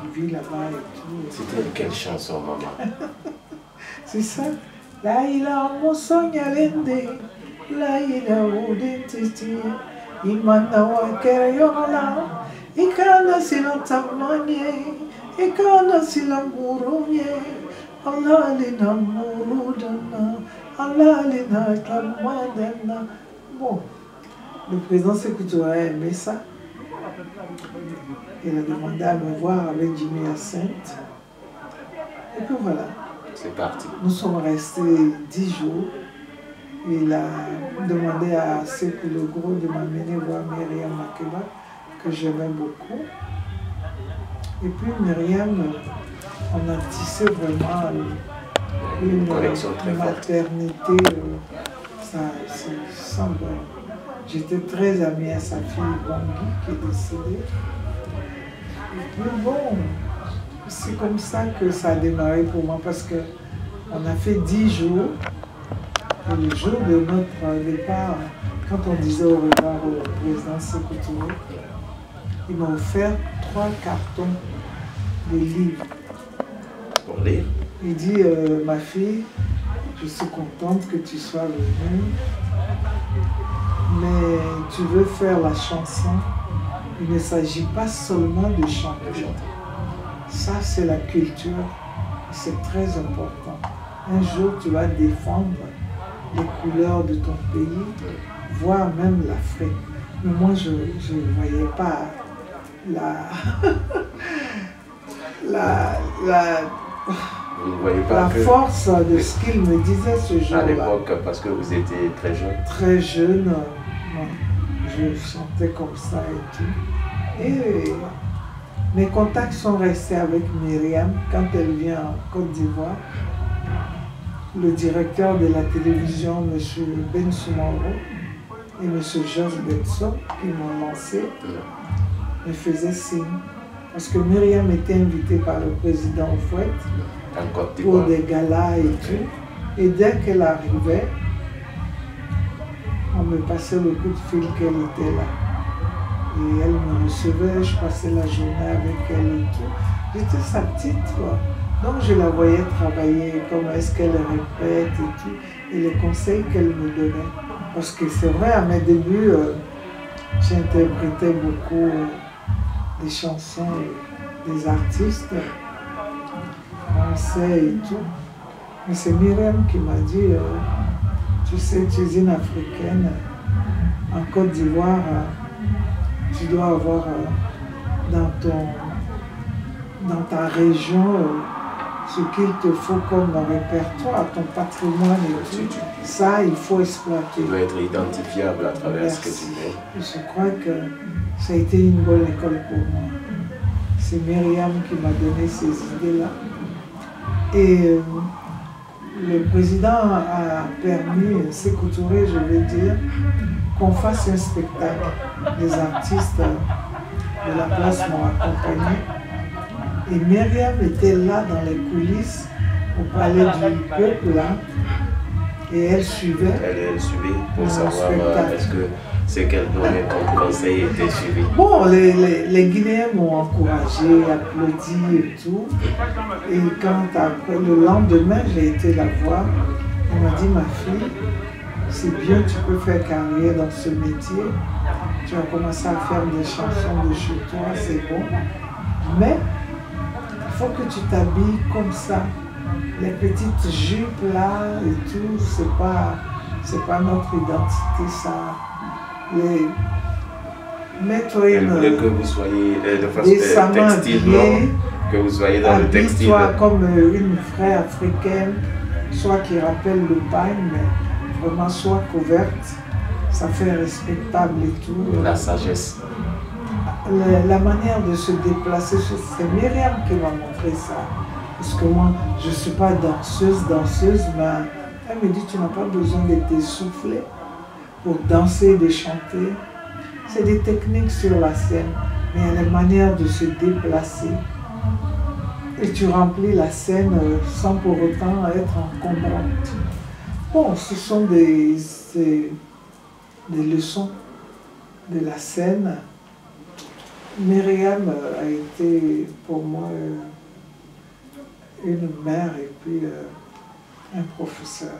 qui vit là-bas et tout. C'était quelle chanson, maman? C'est ça. La ila mosonyalende, la ila udentiti, imana wa kereyola, ikana silantamanye, ikana silamurunye, Allah lina murudana, Allah lina kamadana. Bon, le président Sékou Touré a aimé ça. Il a demandé à me voir avec Jimmy Hyacinthe. Et puis voilà. C'est parti. Nous sommes restés 10 jours. Il a demandé à Sékou le Gros de m'amener voir Myriam Makeba, que j'aimais beaucoup. Et puis Myriam, on a tissé vraiment une connexion très maternité. Ça semble. J'étais très amie à sa fille Bangui qui est décédée. Et puis bon, c'est comme ça que ça a démarré pour moi parce qu'on a fait 10 jours. Et le jour de notre départ, quand on disait au revoir au président Sékou Touré, il m'a offert 3 cartons de livres. Pour lire? Il dit, ma fille, je suis contente que tu sois venue, mais tu veux faire la chanson. Il ne s'agit pas seulement de chanter. Ça, c'est la culture. C'est très important. Un jour, tu vas défendre les couleurs de ton pays, voire même l'Afrique. Mais moi, je ne voyais pas Vous ne voyez pas la force de ce qu'il me disait ce jour-là. À l'époque, parce que vous étiez très jeune. Très jeune, non, je chantais comme ça et tout. Et mes contacts sont restés avec Myriam quand elle vient en Côte d'Ivoire. Le directeur de la télévision, M. Ben Soumaro, et M. Georges Betso, qui m'ont lancé, me faisaient signe. Parce que Myriam était invitée par le président Fouet pour des galas et tout. Et dès qu'elle arrivait, on me passait le coup de fil qu'elle était là. Et elle me recevait, je passais la journée avec elle et tout. J'étais sa petite, quoi. Donc je la voyais travailler, comment est-ce qu'elle répète et tout, et les conseils qu'elle me donnait. Parce que c'est vrai, à mes débuts, j'interprétais beaucoup des chansons des artistes français et tout. Mais c'est Myriam qui m'a dit, tu sais, tu es une Africaine, en Côte d'Ivoire, tu dois avoir dans ta région ce qu'il te faut comme répertoire, ton patrimoine et tout. Ça, il faut exploiter. Tu dois être identifiable à travers ce que tu fais. Je crois que ça a été une bonne école pour moi. C'est Myriam qui m'a donné ces idées-là. Et le président a permis, Sékou Touré, je veux dire, qu'on fasse un spectacle. Les artistes de la place m'ont accompagné. Et Myriam était là dans les coulisses, au palais du peuple, là, et elle suivait. Elle suivait pour savoir est-ce que ce qu'elle donnait comme conseil était suivi. Bon, les Guinéens m'ont encouragé, applaudi et tout. Et quand après, le lendemain, j'ai été la voir, elle m'a dit, ma fille, c'est bien, tu peux faire carrière dans ce métier. Tu as commencé à faire des chansons de chez toi, c'est bon. Mais il faut que tu t'habilles comme ça. Les petites jupes là et tout, c'est pas notre identité ça. Mettre Elle voulait que vous soyez de façon textile, non? Que vous soyez dans le textile. Soit comme une vraie africaine, soit qui rappelle le pagne, mais vraiment soit couverte. Ça fait respectable et tout. La sagesse. La manière de se déplacer, c'est Myriam qui m'a montré ça. Parce que moi, je ne suis pas danseuse, mais elle me dit, tu n'as pas besoin de t'essouffler pour danser, de chanter. C'est des techniques sur la scène, mais il y a des manières de se déplacer. Et tu remplis la scène sans pour autant être encombrante. Bon, ce sont des leçons de la scène. Myriam a été pour moi une mère et puis un professeur.